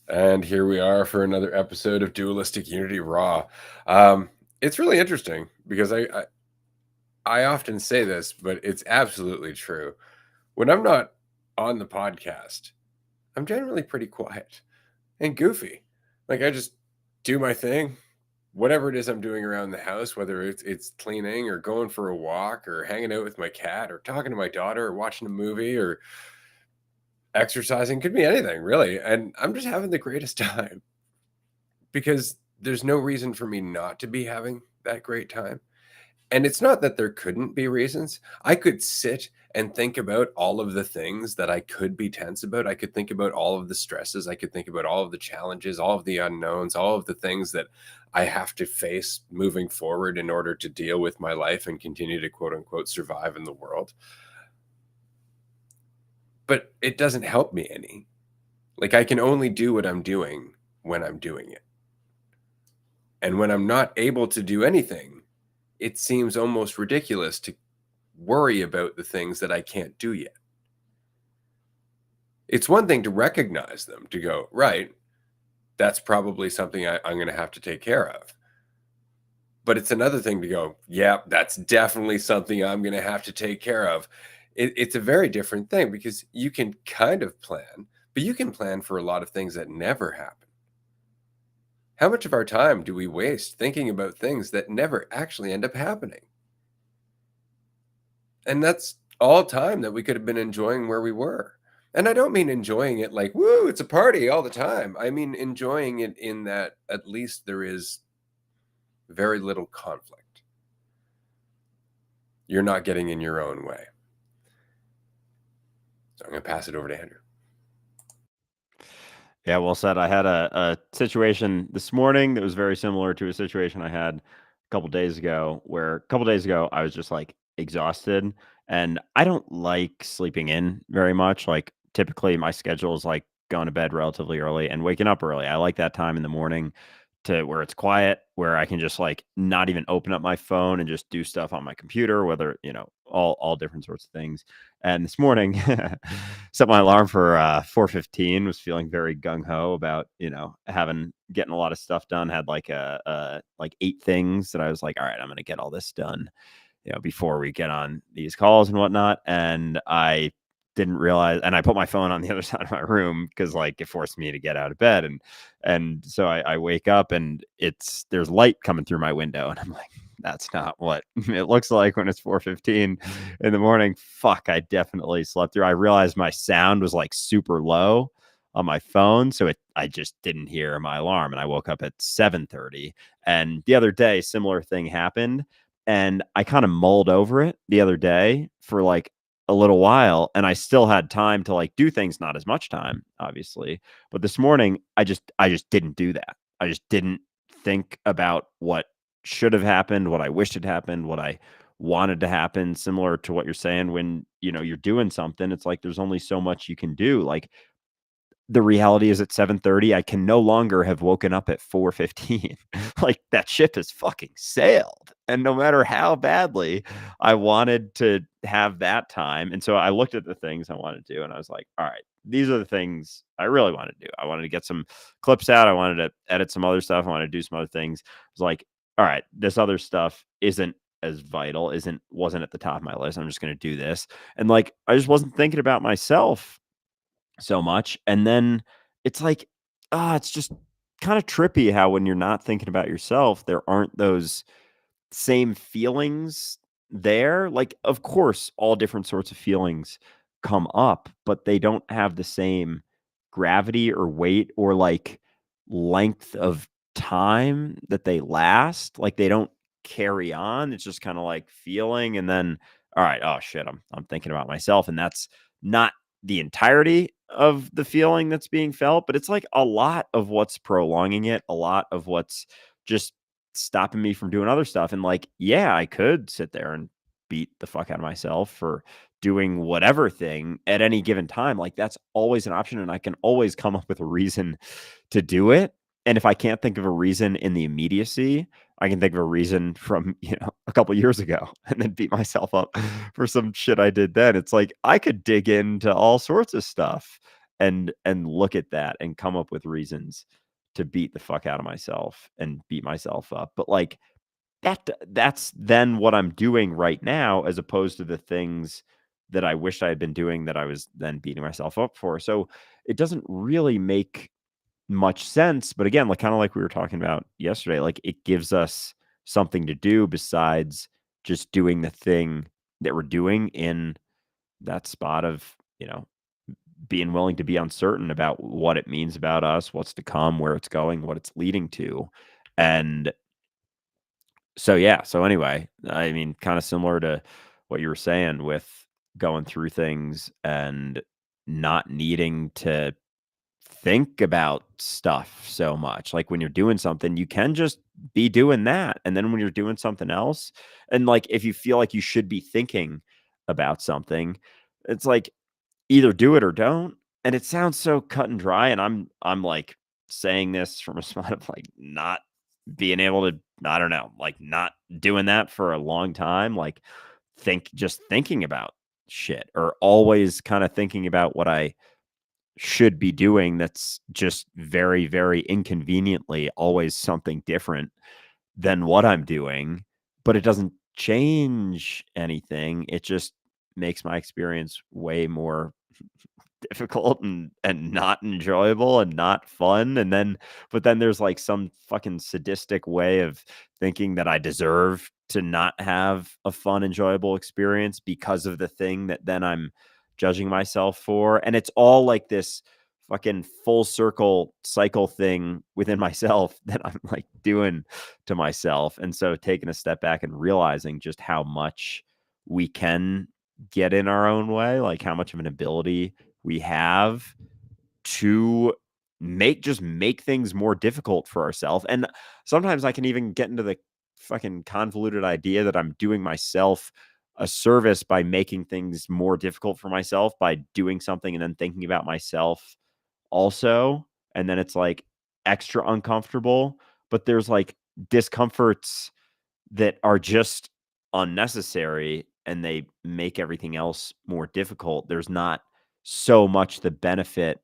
And here we are for another episode of Dualistic Unity Raw. It's really interesting because I often say this, but it's absolutely true. When I'm not on the podcast, I'm generally pretty quiet and goofy. Like I just do my thing, whatever it is I'm doing around the house, whether it's cleaning or going for a walk or hanging out with my cat or talking to my daughter or watching a movie or exercising, could be anything really. And I'm just having the greatest time. Because there's no reason for me not to be having that great time. And it's not that there couldn't be reasons. I could sit and think about all of the things that I could be tense about. I could think about all of the stresses. I could think about all of the challenges, all of the unknowns, all of the things that I have to face moving forward in order to deal with my life and continue to quote unquote survive in the world. But it doesn't help me any. Like I can only do what I'm doing when I'm doing it. And when I'm not able to do anything, it seems almost ridiculous to worry about the things that I can't do yet. It's one thing to recognize them, to go, right, that's probably something I'm going to have to take care of. But it's another thing to go, yeah, that's definitely something I'm going to have to take care of. It's a very different thing because you can kind of plan, but you can plan for a lot of things that never happen. How much of our time do we waste thinking about things that never actually end up happening? And that's all time that we could have been enjoying where we were. And I don't mean enjoying it like, woo, it's a party all the time. I mean enjoying it in that at least there is very little conflict. You're not getting in your own way. So I'm going to pass it over to Andrew. Yeah, well said. I had a situation this morning that was very similar to a situation I had a couple days ago, where a couple days ago I was just like exhausted, and I don't like sleeping in very much. Like typically my schedule is like going to bed relatively early and waking up early. I like that time in the morning to where it's quiet, where I can just like not even open up my phone and just do stuff on my computer, whether, all different sorts of things. And this morning, set my alarm for 4:15. Was feeling very gung ho about getting a lot of stuff done. Had like like 8 things that I was like, all right, I'm gonna get all this done, before we get on these calls and whatnot. And I didn't realize, and I put my phone on the other side of my room because like it forced me to get out of bed, and so I wake up and there's light coming through my window, and I'm like, that's not what it looks like when it's 4:15 in the morning. Fuck, I definitely slept through. I realized my sound was like super low on my phone, so I just didn't hear my alarm, and I woke up at 7:30. And the other day, similar thing happened, and I kind of mulled over it the other day for like a little while, and I still had time to like do things, not as much time, obviously. But this morning, I just didn't do that. I just didn't think about what should have happened, what I wished had happened, what I wanted to happen. Similar to what you're saying, when you're doing something, it's like there's only so much you can do. Like the reality is at 7:30, I can no longer have woken up at 4:15. Like that ship has fucking sailed. And no matter how badly I wanted to have that time. And so I looked at the things I wanted to do and I was like, all right, these are the things I really want to do. I wanted to get some clips out. I wanted to edit some other stuff. I wanted to do some other things. I was like, all right, this other stuff isn't as vital, wasn't at the top of my list. I'm just going to do this. And like I just wasn't thinking about myself so much. And then it's like, it's just kind of trippy how when you're not thinking about yourself, there aren't those same feelings there. Like, of course, all different sorts of feelings come up, but they don't have the same gravity or weight or like length of time that they last. Like they don't carry on. It's just kind of like feeling, and then all right, oh shit, I'm thinking about myself. And that's not the entirety of the feeling that's being felt, but it's like a lot of what's prolonging it, a lot of what's just stopping me from doing other stuff. And like, yeah, I could sit there and beat the fuck out of myself for doing whatever thing at any given time. Like that's always an option. And I can always come up with a reason to do it. And if I can't think of a reason in the immediacy, I can think of a reason from, a couple years ago and then beat myself up for some shit I did then. It's like I could dig into all sorts of stuff and look at that and come up with reasons to beat the fuck out of myself and beat myself up. But like that's then what I'm doing right now, as opposed to the things that I wished I had been doing that I was then beating myself up for. So it doesn't really make much sense. But again, like kind of like we were talking about yesterday, like it gives us something to do besides just doing the thing that we're doing in that spot of, being willing to be uncertain about what it means about us, what's to come, where it's going, what it's leading to. And so, yeah. So, anyway, I mean, kind of similar to what you were saying with going through things and not needing to think about stuff so much. Like when you're doing something, you can just be doing that. And then when you're doing something else, and like if you feel like you should be thinking about something, it's like either do it or don't. And it sounds so cut and dry. And I'm like saying this from a spot of like not being able to, I don't know, like not doing that for a long time. Like just thinking about shit, or always kind of thinking about what I should be doing that's just very, very inconveniently always something different than what I'm doing, but it doesn't change anything. It just makes my experience way more difficult and not enjoyable and not fun. And then but then there's like some fucking sadistic way of thinking that I deserve to not have a fun, enjoyable experience because of the thing that then I'm judging myself for. And it's all like this fucking full circle cycle thing within myself that I'm like doing to myself. And so taking a step back and realizing just how much we can get in our own way, like how much of an ability we have to make things more difficult for ourselves. And sometimes I can even get into the fucking convoluted idea that I'm doing myself a service by making things more difficult for myself by doing something and then thinking about myself also. And then it's like extra uncomfortable, but there's like discomforts that are just unnecessary and they make everything else more difficult. There's not so much the benefit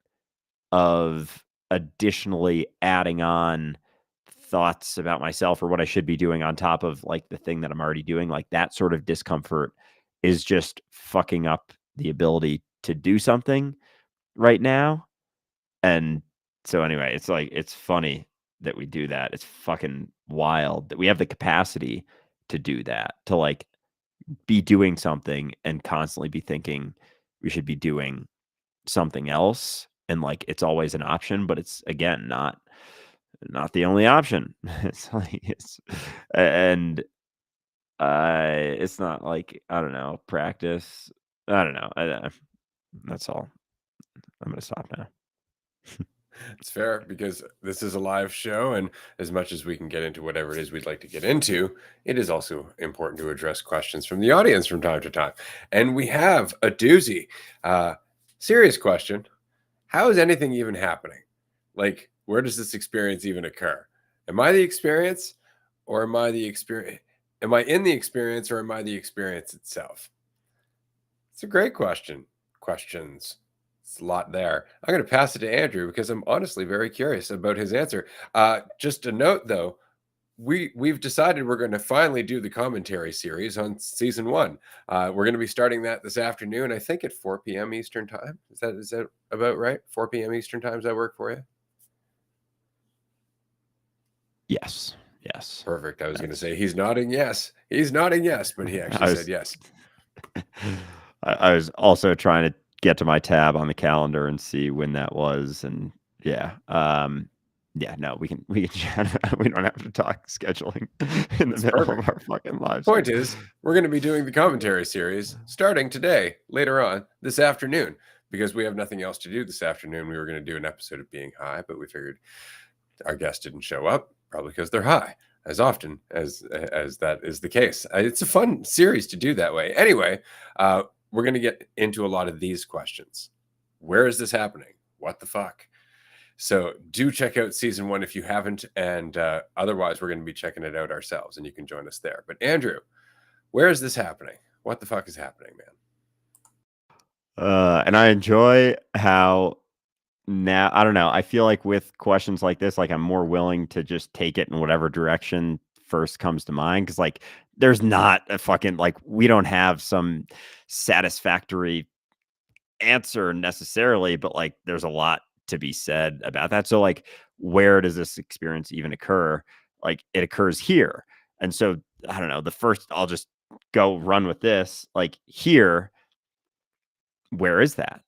of additionally adding on thoughts about myself or what I should be doing on top of like the thing that I'm already doing. Like that sort of discomfort is just fucking up the ability to do something right now. And so anyway, it's like it's funny that we do that. It's fucking wild that we have the capacity to do that, to like be doing something and constantly be thinking we should be doing something else. And like it's always an option, but it's again not the only option. It's like and it's not like I don't know, practice. I don't know. That's all. I'm gonna stop now. It's fair because this is a live show, and as much as we can get into whatever it is we'd like to get into, it is also important to address questions from the audience from time to time. And we have a doozy. Serious question. How is anything even happening? Like, where does this experience even occur? Am I the experience, or am I the experience? Am I in the experience, or am I the experience itself? It's a great question. Questions. It's a lot there. I'm going to pass it to Andrew because I'm honestly very curious about his answer. Just a note, though, we've decided we're going to finally do the commentary series on season one. We're going to be starting that this afternoon, I think at 4 p.m. Eastern time. Is that about right? 4 p.m. Eastern time. Does that work for you? Yes. Yes. Perfect. I was going to say he's nodding yes. He's nodding yes, but he actually said yes. I was also trying to get to my tab on the calendar and see when that was, and yeah, no, we can chat. We don't have to talk scheduling in the middle Perfect. of our fucking lives. Point is, we're going to be doing the commentary series starting today, later on this afternoon, because we have nothing else to do this afternoon. We were going to do an episode of Being High, but we figured our guest didn't show up, probably because they're high, as often as that is the case. It's a fun series to do that way. Anyway, we're going to get into a lot of these questions. Where is this happening? What the fuck? So do check out season one if you haven't, and otherwise we're going to be checking it out ourselves, and you can join us there. But Andrew, where is this happening? What the fuck is happening, man? And I enjoy how now I don't know. I feel like with questions like this, like I'm more willing to just take it in whatever direction first comes to mind. Cause like there's not a fucking like we don't have some satisfactory answer necessarily, but like there's a lot to be said about that. So like where does this experience even occur? Like it occurs here. And so I don't know, the first I'll just go run with this. Like here, where is that?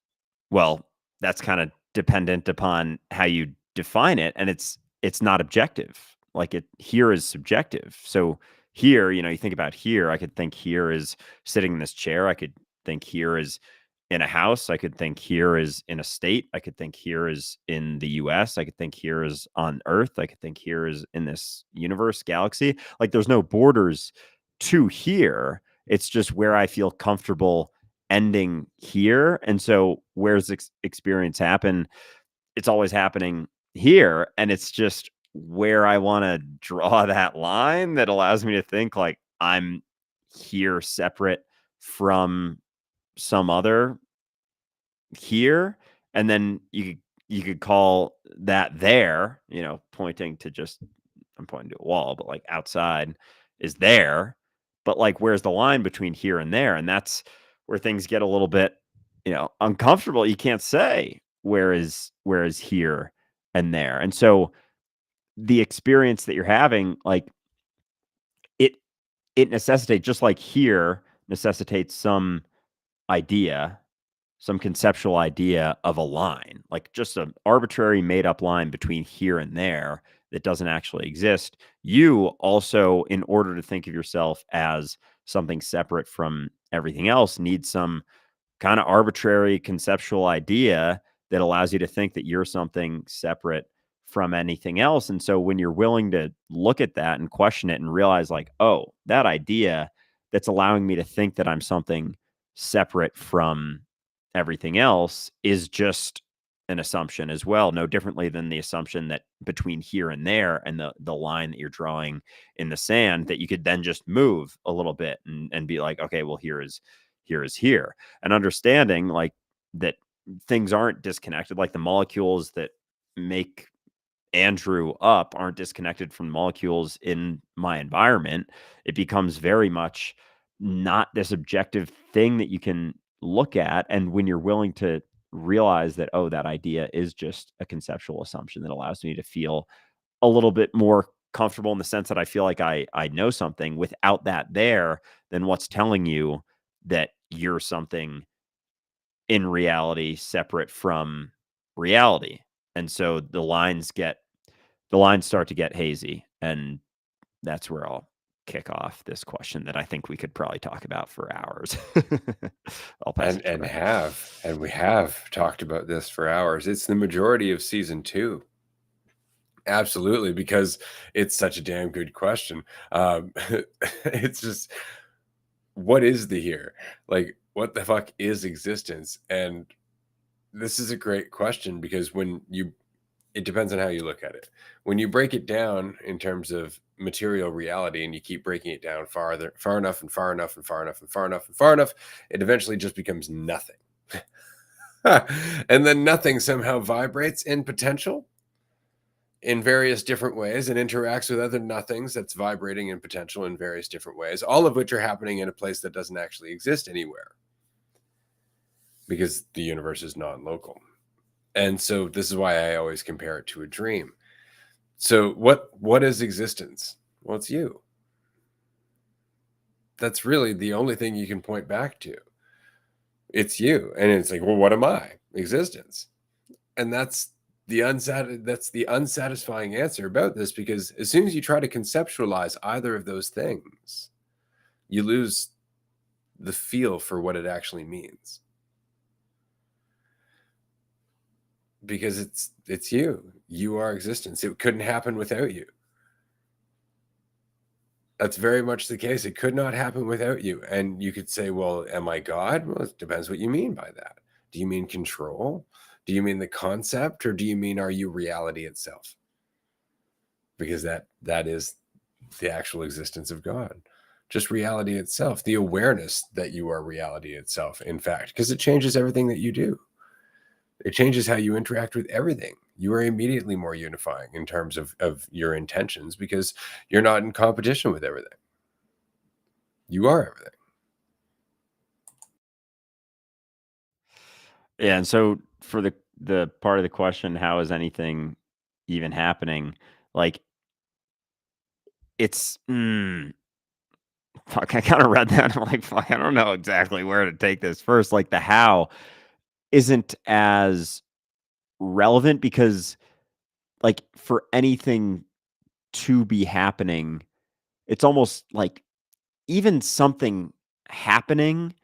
Well, that's kind of dependent upon how you define it, and it's not objective. Like it here is subjective. So here, you think about here, I could think here is sitting in this chair. I could think here is in a house. I could think here is in a state. I could think here is in the US. I could think here is on Earth. I could think here is in this universe, galaxy. Like there's no borders to here. It's just where I feel comfortable ending here. And so where's experience happen? It's always happening here. And it's just where I want to draw that line that allows me to think like I'm here separate from some other here. And then you could call that there, pointing to just I'm pointing to a wall, but like outside is there. But like, where's the line between here and there? And that's where things get a little bit, uncomfortable. You can't say where is here and there. And so the experience that you're having, like it it necessitates just like here necessitates some idea, some conceptual idea of a line, like just an arbitrary made up line between here and there that doesn't actually exist. You also, in order to think of yourself as something separate from everything else, need some kind of arbitrary conceptual idea that allows you to think that you're something separate from anything else. And so when you're willing to look at that and question it and realize, like, oh, that idea that's allowing me to think that I'm something separate from everything else is just an assumption as well, no differently than the assumption that between here and there and the line that you're drawing in the sand, that you could then just move a little bit and be like, okay, well, here, and understanding like that things aren't disconnected, like the molecules that make Andrew up aren't disconnected from molecules in my environment. It becomes very much not this objective thing that you can look at. And when you're willing to realize that, oh, that idea is just a conceptual assumption that allows me to feel a little bit more comfortable in the sense that I feel like I know something without that there, then what's telling you that you're something in reality separate from reality. And so the lines start to get hazy. And that's where I'll kick off this question that I think we could probably talk about for hours. I'll pass it to Trey. And we have talked about this for hours. It's the majority of season 2. Absolutely, because it's such a damn good question. It's just, what is the here? Like, what the fuck is existence? And this is a great question because it depends on how you look at it. When you break it down in terms of material reality and you keep breaking it down far enough and far enough and far enough and far enough and far enough, it eventually just becomes nothing. And then nothing somehow vibrates in potential in various different ways and interacts with other nothings that's vibrating in potential in various different ways, all of which are happening in a place that doesn't actually exist anywhere because the universe is non-local. And so this is why I always compare it to a dream. So what is existence? Well, it's you. That's really the only thing you can point back to. It's you. And it's like, well, what am I? Existence. And that's the unsatisfying answer about this, because as soon as you try to conceptualize either of those things, you lose the feel for what it actually means. Because it's you are existence. It couldn't happen without you. That's very much the case. It could not happen without you. And you could say, well, am I God? Well, it depends what you mean by that. Do you mean control? Do you mean the concept, or do you mean, are you reality itself? Because that is the actual existence of God. Just reality itself, the awareness that you are reality itself, in fact, because it changes everything that you do. It changes how you interact with everything. You are immediately more unifying in terms of your intentions because you're not in competition with everything. You are everything. Yeah, and so for the part of the question, how is anything even happening? Like, it's fuck, I kinda read that, I'm like, "Fuck, I don't know exactly where to take this first." Like, the how isn't as relevant because, like, for anything to be happening, it's almost like even something happening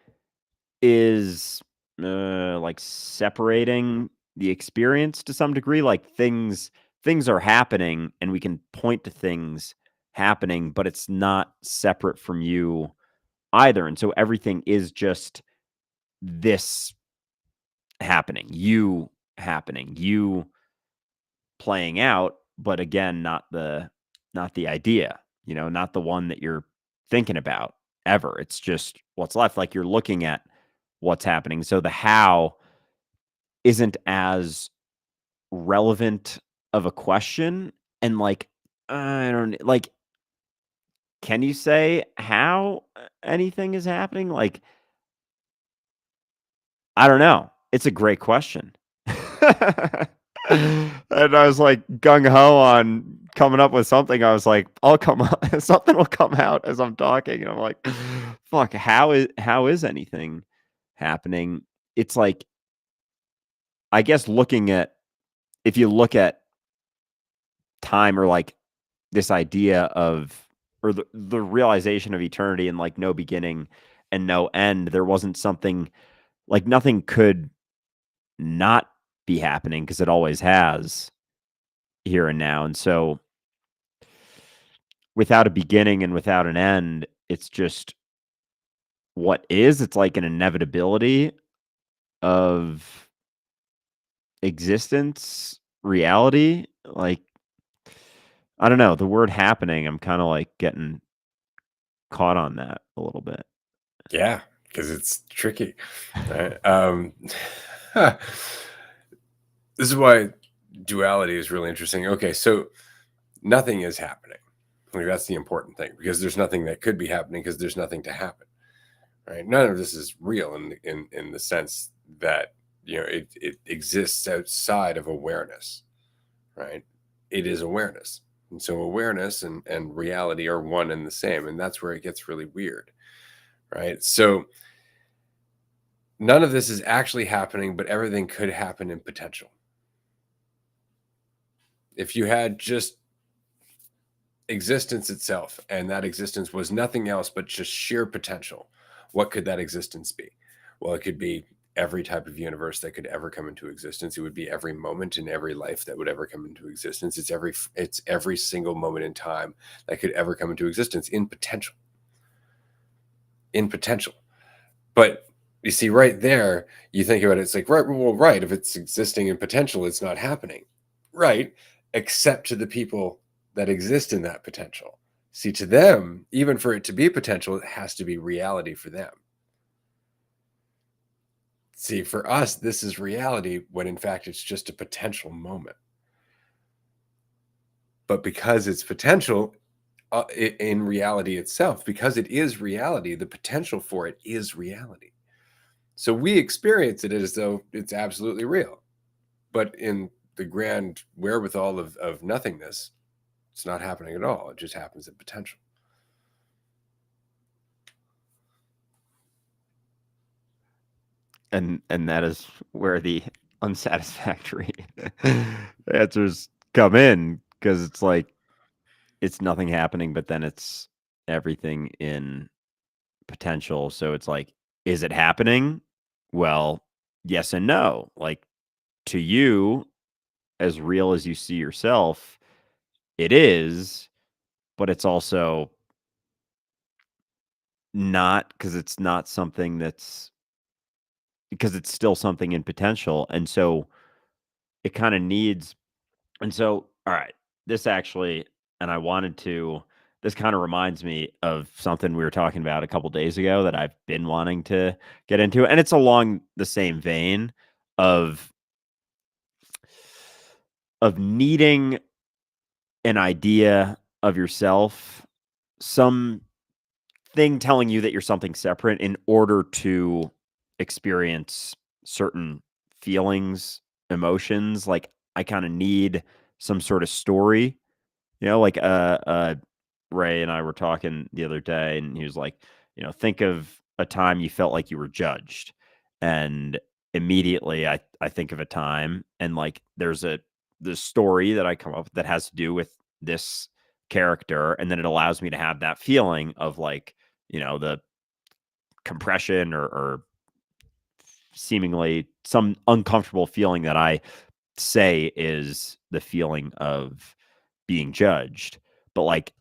is, like, separating the experience to some degree, like, things are happening, and we can point to things happening, but it's not separate from you either, and so everything is just this happening, you playing out, but again, not the idea, not the one that you're thinking about ever. It's just what's left. Like you're looking at what's happening. So the how isn't as relevant of a question. And like, I don't like, can you say how anything is happening? Like, I don't know. It's a great question. And I was like gung ho on coming up with something. I was like, I'll come up, something will come out as I'm talking. And I'm like, fuck, how is anything happening? It's like, I guess if you look at time or like this idea of, or the realization of eternity and like no beginning and no end, there wasn't something like nothing could not be happening because it always has here and now. And so without a beginning and without an end, it's just what is. It's like an inevitability of existence, reality. Like, I don't know, the word happening, I'm kind of like getting caught on that a little bit. Yeah, because it's tricky. Right? This is why duality is really interesting. Okay, so nothing is happening. Like that's the important thing because there's nothing that could be happening because there's nothing to happen. Right? None of this is real in the sense that it exists outside of awareness. Right? It is awareness. And so awareness and reality are one and the same. And that's where it gets really weird. Right. So none of this is actually happening, but everything could happen in potential. If you had just existence itself and that existence was nothing else but just sheer potential, what could that existence be? Well, it could be every type of universe that could ever come into existence. It would be every moment in every life that would ever come into existence. It's every single moment in time that could ever come into existence in potential. In potential. But you see, right there, you think about it, it's like, right, well, right. If it's existing in potential, it's not happening. Right. Except to the people that exist in that potential. See, to them, even for it to be potential, it has to be reality for them. See, for us, this is reality when in fact it's just a potential moment. But because it's potential in reality itself, because it is reality, the potential for it is reality. So we experience it as though it's absolutely real. But in the grand wherewithal of nothingness, it's not happening at all. It just happens at potential. And that is where the unsatisfactory answers come in because it's like it's nothing happening, but then it's everything in potential. So it's like, is it happening? Well, yes and no. Like to you, as real as you see yourself, it is, but it's also not because it's not something that's because it's still something in potential. And so it kind of needs, and so, all right, this actually, and I wanted to, this kind of reminds me of something we were talking about a couple days ago that I've been wanting to get into. And it's along the same vein of needing an idea of yourself, some thing telling you that you're something separate in order to experience certain feelings, emotions. Like I kind of need some sort of story, like Ray and I were talking the other day, and he was like, think of a time you felt like you were judged, and immediately I think of a time, and like there's the story that I come up with that has to do with this character, and then it allows me to have that feeling of like the compression or seemingly some uncomfortable feeling that I say is the feeling of being judged. But like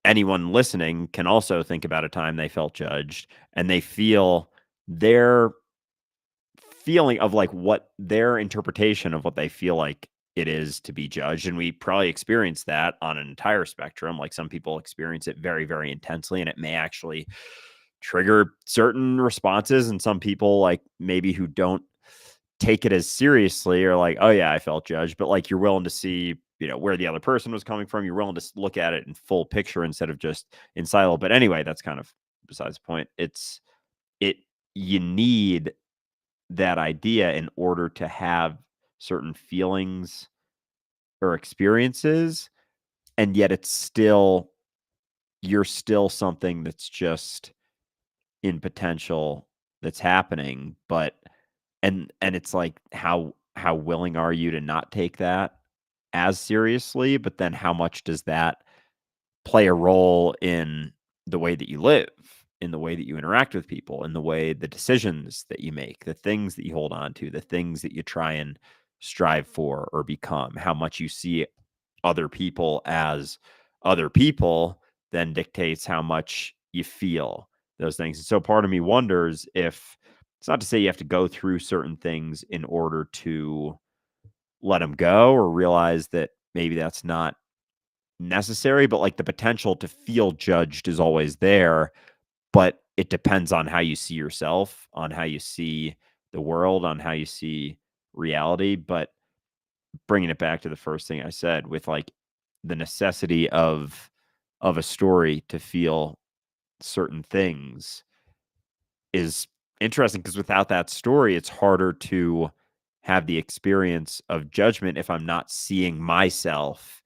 anyone listening can also think about a time they felt judged and they feel their feeling of like what their interpretation of what they feel like it is to be judged. And we probably experience that on an entire spectrum. Like some people experience it very, very intensely, and it may actually trigger certain responses. And some people, like maybe who don't take it as seriously, or like, oh yeah, I felt judged, but like you're willing to see, where the other person was coming from. You're willing to look at it in full picture instead of just in silo. But anyway, that's kind of besides the point. It you need that idea in order to have certain feelings or experiences, and yet you're still something that's just in potential that's happening. But and it's like how willing are you to not take that as seriously, but then how much does that play a role in the way that you live, in the way that you interact with people, in the decisions that you make, the things that you hold on to, the things that you try and strive for or become, how much you see other people as other people then dictates how much you feel those things. And so part of me wonders if it's not to say you have to go through certain things in order to let them go or realize that maybe that's not necessary, but like the potential to feel judged is always there. But it depends on how you see yourself, on how you see the world, on how you see reality. But bringing it back to the first thing I said with like the necessity of a story to feel certain things is interesting, because without that story, it's harder to have the experience of judgment if I'm not seeing myself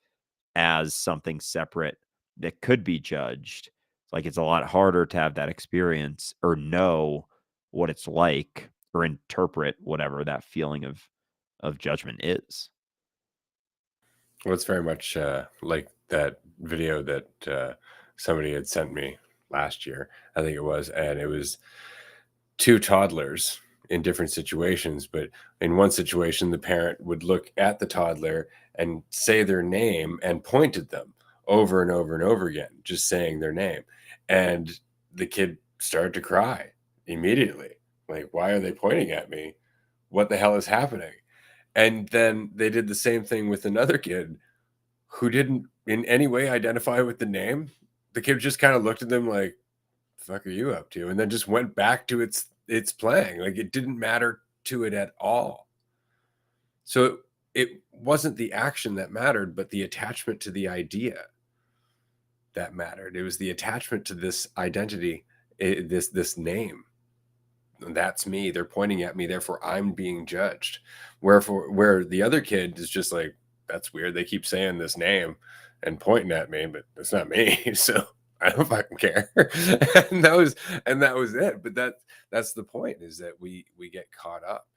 as something separate that could be judged. Like it's a lot harder to have that experience or know what it's like or interpret whatever that feeling of judgment is. Well, it's very much like that video that somebody had sent me last year, I think it was, and it was two toddlers in different situations. But in one situation, the parent would look at the toddler and say their name and point at them over and over and over again, just saying their name. And the kid started to cry immediately. Like, why are they pointing at me? What the hell is happening? And then they did the same thing with another kid who didn't in any way identify with the name. The kid just kind of looked at them like, "The fuck are you up to?" And then just went back to its playing. Like it didn't matter to it at all. So it wasn't the action that mattered, but the attachment to the idea that mattered. It was the attachment to this identity, this name. That's me. They're pointing at me, therefore I'm being judged. Where the other kid is just like, that's weird. They keep saying this name and pointing at me, but it's not me. So I don't fucking care. and that was it. But that's the point, is that we get caught up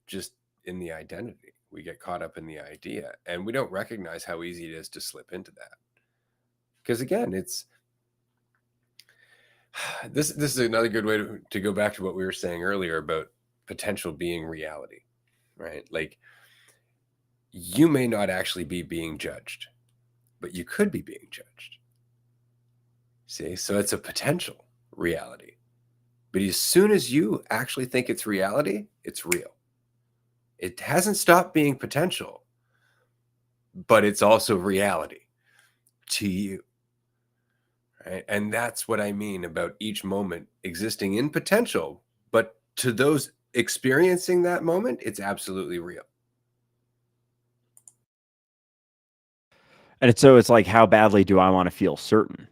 just in the identity. We get caught up in the idea, and we don't recognize how easy it is to slip into that. Because again, it's this is another good way to go back to what we were saying earlier about potential being reality, right? Like you may not actually be being judged, but you could be being judged. See, so it's a potential reality. But as soon as you actually think it's reality, it's real. It hasn't stopped being potential, but it's also reality to you. Right? And that's what I mean about each moment existing in potential, but to those experiencing that moment, it's absolutely real. it's like, how badly do I want to feel certain?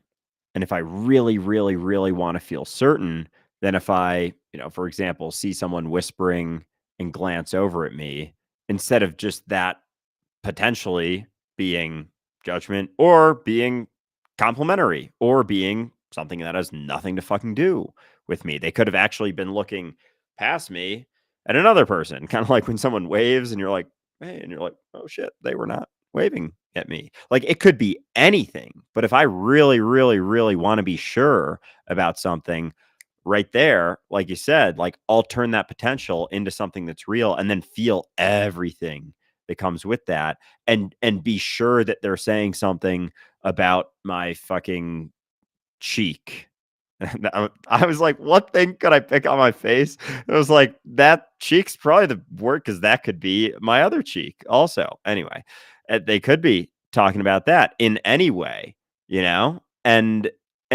And if I really, really, really want to feel certain, then if I, for example, see someone whispering and glance over at me, instead of just that potentially being judgment or being complimentary or being something that has nothing to fucking do with me. They could have actually been looking past me at another person, kind of like when someone waves and you're like, hey, and you're like, oh shit, they were not waving at me. Like it could be anything. But if I really, really, really want to be sure about something, right there, like you said, like I'll turn that potential into something that's real and then feel everything that comes with that and be sure that they're saying something about my fucking cheek. I was like, what thing could I pick on my face? It was like, that cheek's probably the word because that could be my other cheek also. Anyway, they could be talking about that in any way, you know? And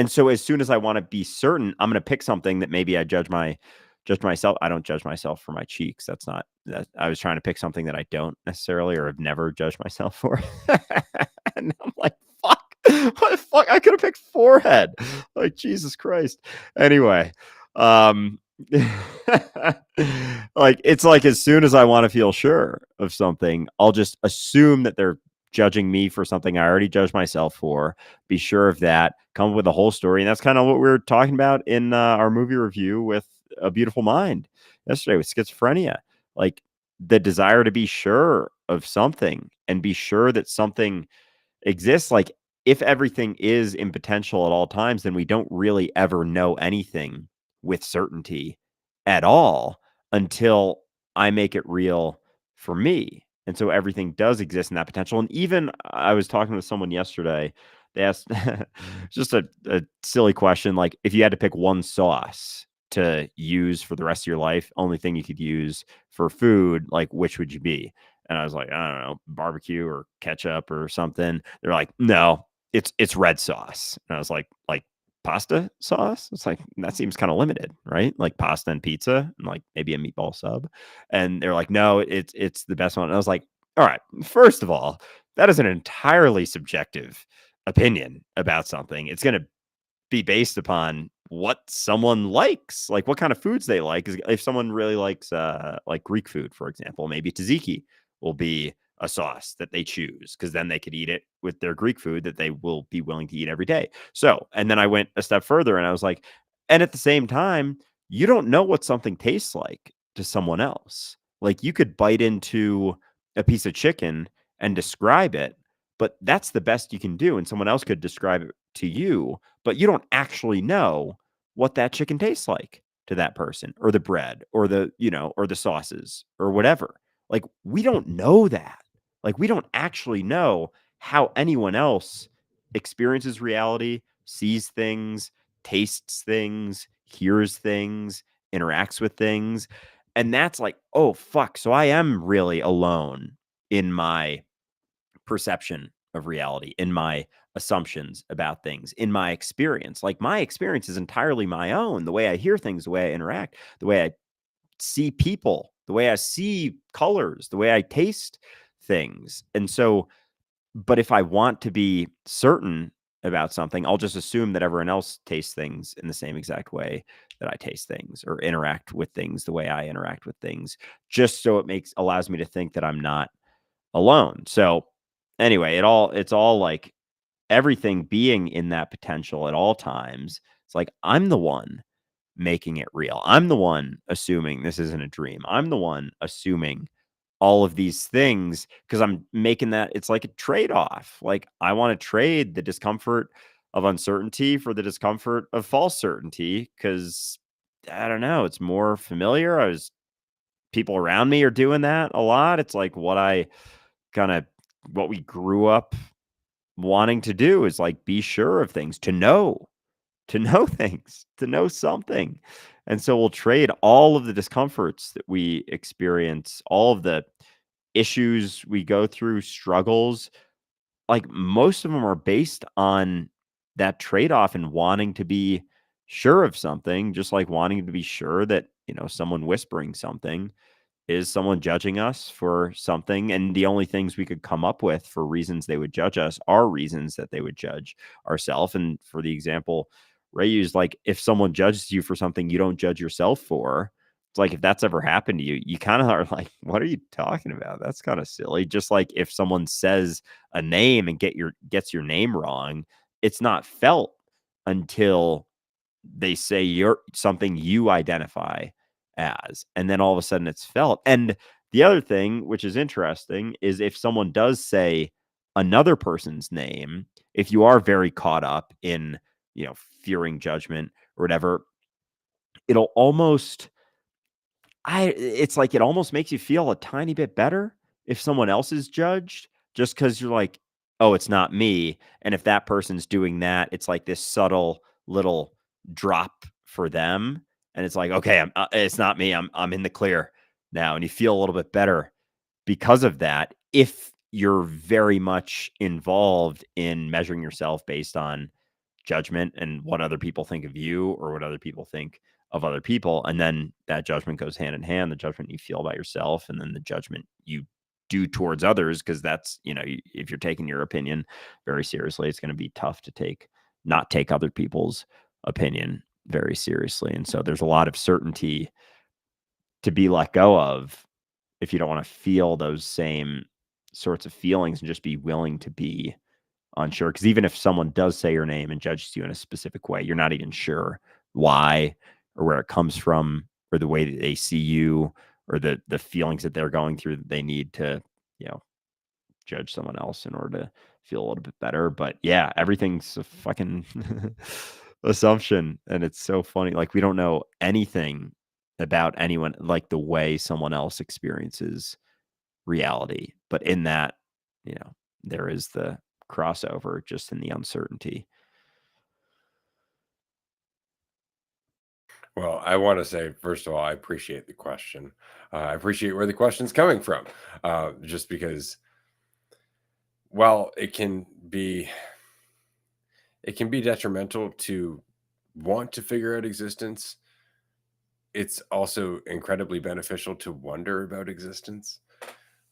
so as soon as I want to be certain, I'm going to pick something that maybe I judge myself. I don't judge myself for my cheeks. That's not that. I was trying to pick something that I don't necessarily or have never judged myself for. And I'm like, fuck. What the fuck? I could have picked forehead. Like Jesus Christ. Anyway, um like it's like as soon as I want to feel sure of something, I'll just assume that they're judging me for something I already judged myself for. Be sure of that. Come up with a whole story, and that's kind of what we were talking about in our movie review with A Beautiful Mind yesterday with schizophrenia. Like the desire to be sure of something and be sure that something exists. Like if everything is in potential at all times, then we don't really ever know anything with certainty at all until I make it real for me. And so everything does exist in that potential. And even I was talking with someone yesterday. They asked just a silly question, like if you had to pick one sauce to use for the rest of your life, only thing you could use for food, like which would you be? And I was like, I don't know, barbecue or ketchup or something. They're like, no, it's red sauce. And I was like pasta sauce? It's like that seems kind of limited, right? Like pasta and pizza and like maybe a meatball sub. And they're like, no, it's the best one. And I was like, all right, first of all, that is an entirely subjective opinion about something. It's gonna be based upon what someone likes, like what kind of foods they like. If someone really likes like Greek food, for example, maybe tzatziki will be a sauce that they choose because then they could eat it with their Greek food that they will be willing to eat every day. So, and then I went a step further and I was like, and at the same time, you don't know what something tastes like to someone else. Like you could bite into a piece of chicken and describe it, but that's the best you can do. And someone else could describe it to you, but you don't actually know what that chicken tastes like to that person or the bread or or the sauces or whatever. Like we don't know that. Like we don't actually know how anyone else experiences reality, sees things, tastes things, hears things, interacts with things. And that's like, oh fuck, so I am really alone in my perception of reality, in my assumptions about things, in my experience. Like my experience is entirely my own. The way I hear things, the way I interact, the way I see people, the way I see colors, the way I taste things. And so, but if I want to be certain about something, I'll just assume that everyone else tastes things in the same exact way that I taste things or interact with things the way I interact with things, just so it allows me to think that I'm not alone. So anyway, it's all like everything being in that potential at all times. It's like I'm the one making it real. I'm the one assuming this isn't a dream. I'm the one assuming all of these things because I'm making that it's like a trade-off. Like I want to trade the discomfort of uncertainty for the discomfort of false certainty because I don't know, it's more familiar. People around me are doing that a lot. It's like kind of what we grew up wanting to do is like be sure of things, to know things, to know something. And so we'll trade all of the discomforts that we experience, all of the issues we go through, struggles, like most of them are based on that trade-off and wanting to be sure of something, just like wanting to be sure that, someone whispering something is someone judging us for something? And the only things we could come up with for reasons they would judge us are reasons that they would judge ourselves. And for the example Ray used, like, if someone judges you for something you don't judge yourself for, it's like, if that's ever happened to you, you kind of are like, what are you talking about? That's kind of silly. Just like if someone says a name and gets your name wrong, it's not felt until they say you're something you identify as, and then all of a sudden it's felt. And the other thing, which is interesting, is if someone does say another person's name, if you are very caught up in, fearing judgment or whatever, it'll almost it's like it almost makes you feel a tiny bit better if someone else is judged, just because you're like, oh, it's not me. And if that person's doing that, it's like this subtle little drop for them. And it's like, okay, it's not me. I'm in the clear now. And you feel a little bit better because of that. If you're very much involved in measuring yourself based on judgment and what other people think of you or what other people think of other people. And then that judgment goes hand in hand, the judgment you feel about yourself and then the judgment you do towards others. Cause that's, if you're taking your opinion very seriously, it's going to be tough to not take other people's opinion very seriously. And so there's a lot of certainty to be let go of if you don't want to feel those same sorts of feelings and just be willing to be unsure. Because even if someone does say your name and judges you in a specific way, you're not even sure why or where it comes from or the way that they see you or the feelings that they're going through that they need to, judge someone else in order to feel a little bit better. But yeah, everything's a fucking assumption. And it's so funny. Like, we don't know anything about anyone, like the way someone else experiences reality. But in that, there is the crossover just in the uncertainty. Well, I want to say, first of all, I appreciate the question. I appreciate where the question's coming from, just because, while it can be detrimental to want to figure out existence, it's also incredibly beneficial to wonder about existence.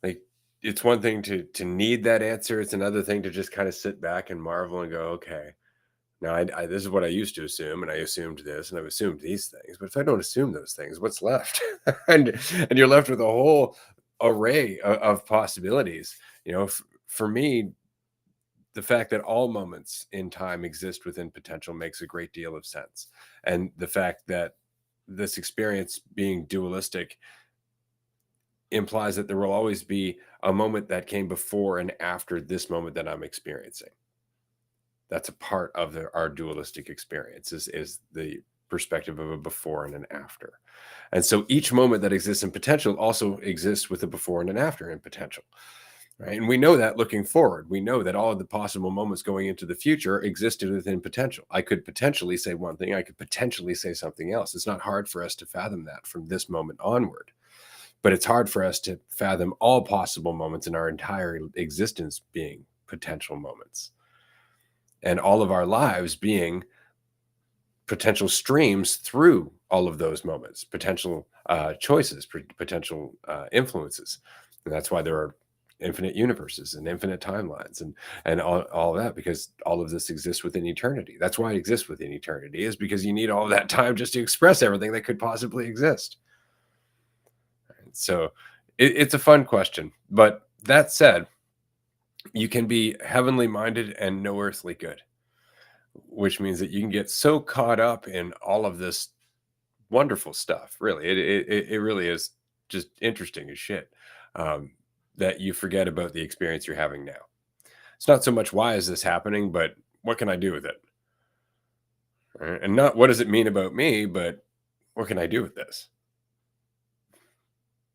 Like, it's one thing to need that answer. It's another thing to just kind of sit back and marvel and go, okay, now this is what I used to assume, and I assumed this, and I've assumed these things. But if I don't assume those things, what's left? and you're left with a whole array of possibilities. For me, the fact that all moments in time exist within potential makes a great deal of sense, and the fact that this experience being dualistic implies that there will always be a moment that came before and after this moment that I'm experiencing. That's a part of our dualistic experience is the perspective of a before and an after. And so each moment that exists in potential also exists with a before and an after in potential. Right. And we know that looking forward, we know that all of the possible moments going into the future existed within potential. I could potentially say one thing, I could potentially say something else. It's not hard for us to fathom that from this moment onward. But it's hard for us to fathom all possible moments in our entire existence being potential moments, and all of our lives being potential streams through all of those moments, potential choices, potential influences. And that's why there are infinite universes and infinite timelines and all that, because all of this exists within eternity. That's why it exists within eternity, is because you need all of that time just to express everything that could possibly exist. So it's a fun question. But that said, you can be heavenly minded and no earthly good, which means that you can get so caught up in all of this wonderful stuff. Really, it really is just interesting as shit, um, that you forget about the experience you're having now. It's not so much why is this happening, but what can I do with it? Right? And not what does it mean about me, but what can I do with this?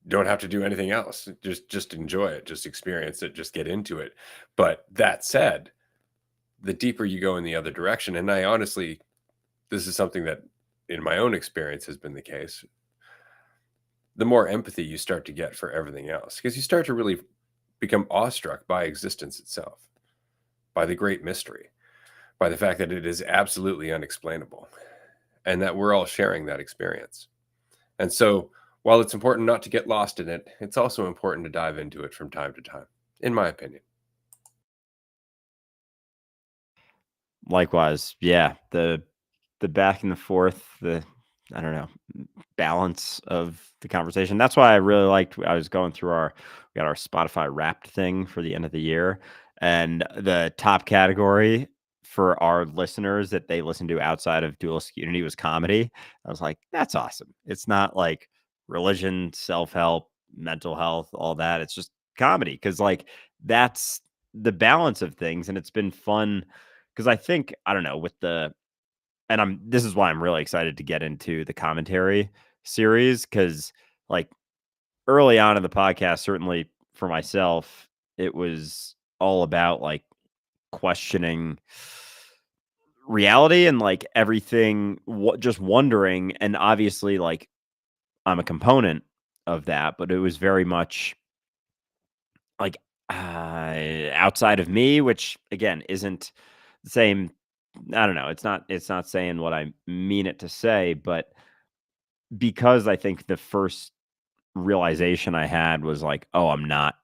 Don't have to do anything else. Just enjoy it, just experience it, just get into it. But that said, the deeper you go in the other direction, and I honestly, this is something that in my own experience has been the case, the more empathy you start to get for everything else, because you start to really become awestruck by existence itself, by the great mystery, by the fact that it is absolutely unexplainable, and that we're all sharing that experience. And so While it's important not to get lost in it, it's also important to dive into it from time to time, in my opinion. Likewise, yeah, the back and the forth, the I don't know, balance of the conversation. That's why I really liked I was going through we got our Spotify Wrapped thing for the end of the year, and the top category for our listeners that they listen to outside of Dualistic Unity was comedy. I was like, that's awesome. It's not like religion, self-help, mental health, all that. It's just comedy because like that's the balance of things, and it's been fun because I think I don't know with the and this is why I'm really excited to get into the commentary series because like early on in the podcast, certainly for myself, it was all about like questioning reality and like everything, what just wondering. And obviously, like I'm a component of that, but it was very much like outside of me, which again isn't the same. I don't know. It's not saying what I mean it to say, but because I think the first realization I had was like, oh, I'm not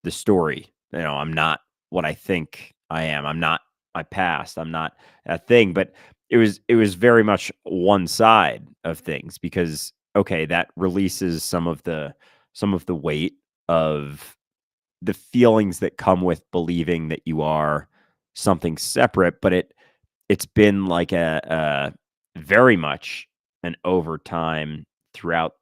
the story. I'm not what I think I am. I'm not my past. I'm not a thing. But it was very much one side of things because okay, that releases some of the weight of the feelings that come with believing that you are something separate, but it's been like a very much an overtime throughout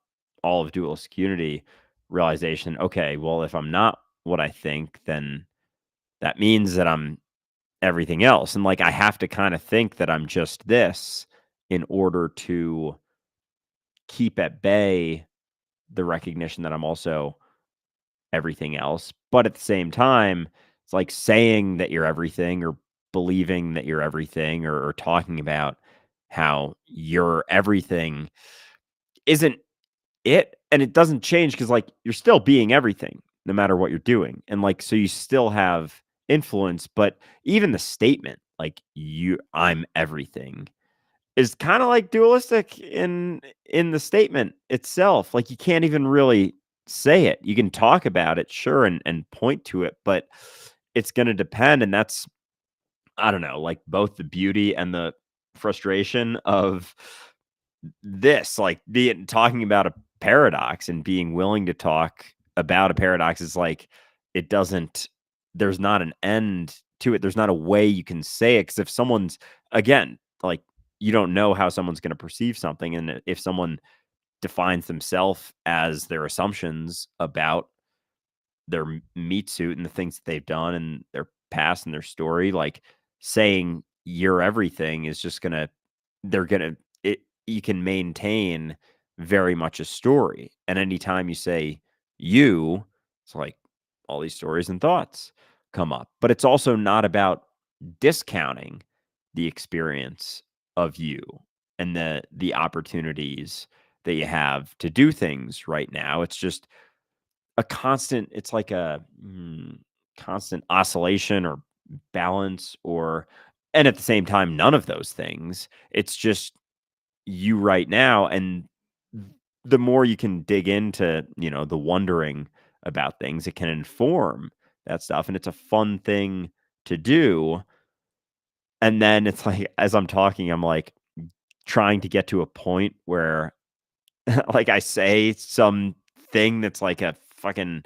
all of Dualistic Unity realization. Okay, well, if I'm not what I think, then that means that I'm everything else, and like I have to kind of think that I'm just this in order to keep at bay the recognition that I'm also everything else. But at the same time, it's like saying that you're everything or believing that you're everything or talking about how you're everything isn't it. And it doesn't change because like you're still being everything no matter what you're doing. And like so you still have influence, but even the statement, like I'm everything is kind of like dualistic in the statement itself. Like you can't even really say it. You can talk about it, sure, and point to it, but it's going to depend. And that's I don't know, like both the beauty and the frustration of this, like being talking about a paradox and being willing to talk about a paradox is like it doesn't. There's not an end to it. There's not a way you can say it because if someone's again like you don't know how someone's going to perceive something. And if someone defines themselves as their assumptions about their meat suit and the things that they've done and their past and their story, like saying you're everything is just going to, they're going to, you can maintain very much a story. And anytime you say you, it's like all these stories and thoughts come up. But it's also not about discounting the experience of you and the opportunities that you have to do things right now. It's just a constant it's like a constant oscillation or balance or and at the same time none of those things. It's just you right now and the more you can dig into, the wondering about things, it can inform that stuff and it's a fun thing to do. And then it's like as I'm talking, I'm like trying to get to a point where like I say something that's like a fucking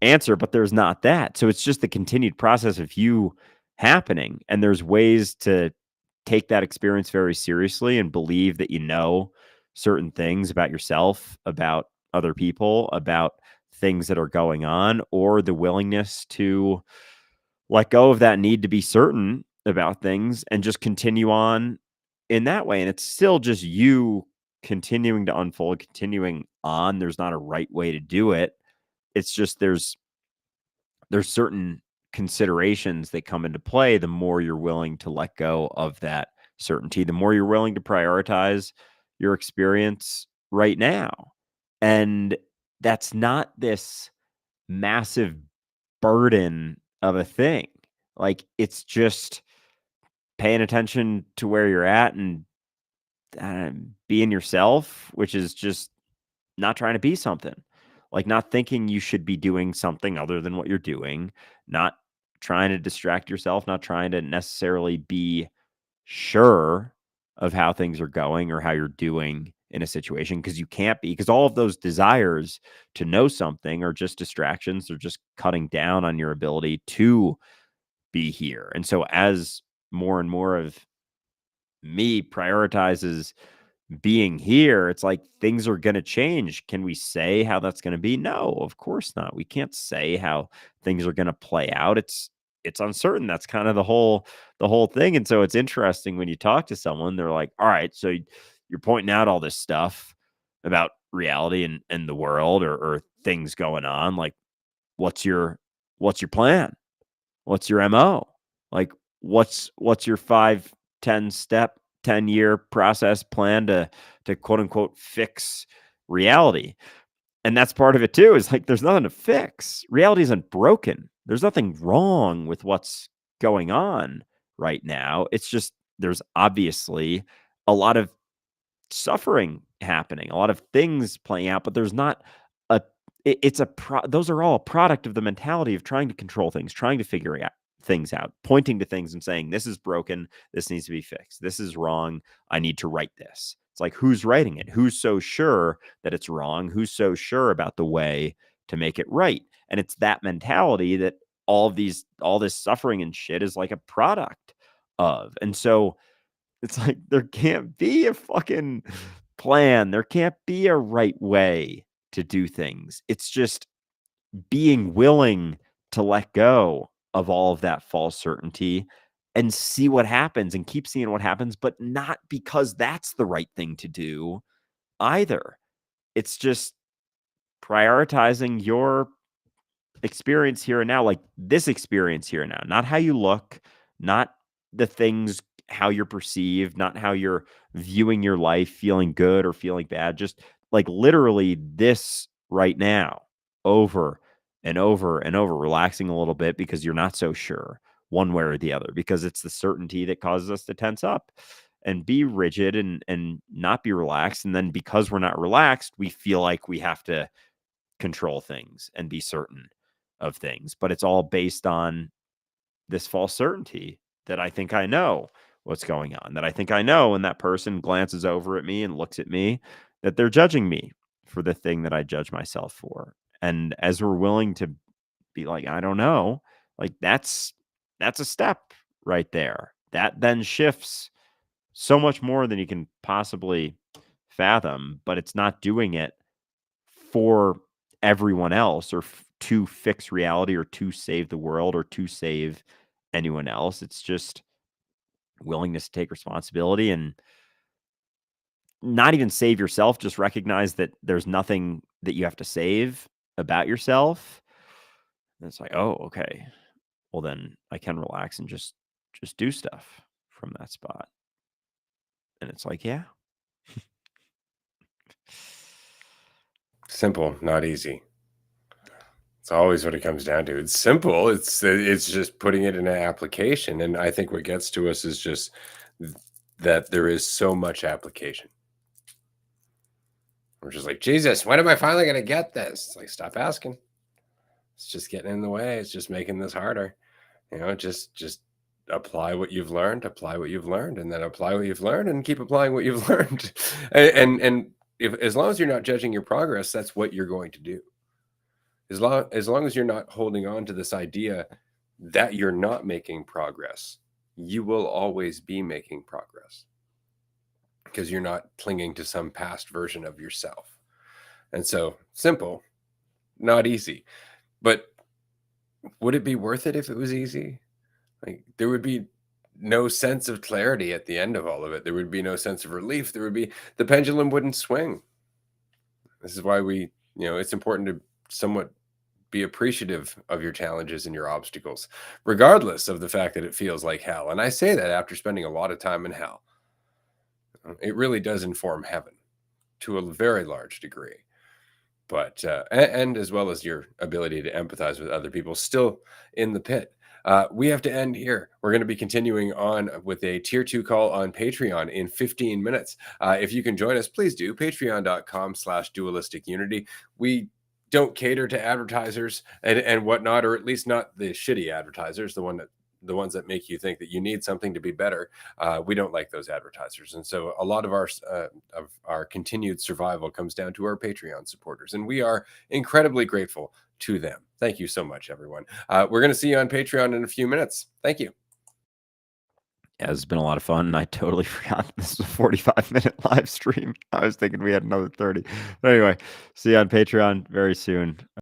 answer, but there's not that. So it's just the continued process of you happening. And there's ways to take that experience very seriously and believe that you know certain things about yourself, about other people, about things that are going on, or the willingness to let go of that need to be certain about things and just continue on in that way. And it's still just you continuing to unfold, continuing on. There's not a right way to do it. It's just there's certain considerations that come into play the more you're willing to let go of that certainty, the more you're willing to prioritize your experience right now. And that's not this massive burden of a thing. Like it's just paying attention to where you're at and being yourself, which is just not trying to be something, like not thinking you should be doing something other than what you're doing, not trying to distract yourself, not trying to necessarily be sure of how things are going or how you're doing in a situation, because you can't be, because all of those desires to know something are just distractions. They're just cutting down on your ability to be here. And so as more and more of me prioritizes being here, it's like things are going to change. Can we say how that's going to be? No, of course not. We can't say how things are going to play out. It's uncertain. That's kind of the whole thing. And so it's interesting when you talk to someone, they're like, "All right, so you're pointing out all this stuff about reality and the world, or things going on. Like, what's your plan? What's your MO? Like, what's your 5, 10 step, 10-year process plan to quote unquote fix reality?" And that's part of it too, is like there's nothing to fix. Reality isn't broken. There's nothing wrong with what's going on right now. It's just there's obviously a lot of suffering happening, a lot of things playing out, but there's not a it's those are all a product of the mentality of trying to control things, trying to figure out things out, pointing to things and saying, this is broken, this needs to be fixed, this is wrong, I need to write this. It's like, who's writing it? Who's so sure that it's wrong? Who's so sure about the way to make it right? And it's that mentality that all this suffering and shit is like a product of. And so it's like there can't be a fucking plan. There can't be a right way to do things. It's just being willing to let go of all of that false certainty and see what happens and keep seeing what happens, but not because that's the right thing to do either. It's just prioritizing your experience here and now, like this experience here and now, not how you look, not the things, how you're perceived, not how you're viewing your life, feeling good or feeling bad, just like literally this right now, over and over and over, relaxing a little bit because you're not so sure one way or the other, because it's the certainty that causes us to tense up and be rigid and not be relaxed. And then because we're not relaxed, we feel like we have to control things and be certain of things, but it's all based on this false certainty that I think I know what's going on, that I think I know when that person glances over at me and looks at me, that they're judging me for the thing that I judge myself for. And as we're willing to be like, I don't know, like that's a step right there. That then shifts so much more than you can possibly fathom, but it's not doing it for everyone else, or to fix reality or to save the world or to save anyone else. It's just willingness to take responsibility and not even save yourself, just recognize that there's nothing that you have to save about yourself. And it's like, oh, okay. Well, then I can relax and just do stuff from that spot. And it's like, yeah. Simple, not easy. It's always what it comes down to. It's simple. It's just putting it in an application, and I think what gets to us is just that there is so much application. We're just like, Jesus, when am I finally going to get this? It's like, stop asking. It's just getting in the way. It's just making this harder. Just apply what you've learned, and then apply what you've learned, and keep applying what you've learned. And if as long as you're not judging your progress, that's what you're going to do. As long as you're not holding on to this idea that you're not making progress, you will always be making progress because you're not clinging to some past version of yourself. And so, simple, not easy. But would it be worth it if it was easy? Like, there would be no sense of clarity at the end of all of it. There would be no sense of relief. The pendulum wouldn't swing. This is why it's important to somewhat be appreciative of your challenges and your obstacles, regardless of the fact that it feels like hell. And I say that after spending a lot of time in hell. It really does inform heaven to a very large degree. But and as well as your ability to empathize with other people still in the pit. We have to end here. We're going to be continuing on with a tier 2 call on Patreon in 15 minutes. If you can join us, please do. Patreon.com/dualistic unity. We don't cater to advertisers and whatnot, or at least not the shitty advertisers, the ones that make you think that you need something to be better. We don't like those advertisers, and so a lot of our continued survival comes down to our Patreon supporters, and we are incredibly grateful to them. Thank you so much, everyone. We're going to see you on Patreon in a few minutes. Thank you. Yeah, it's been a lot of fun, and I totally forgot this was a 45-minute live stream. I was thinking we had another 30. But anyway, see you on Patreon very soon.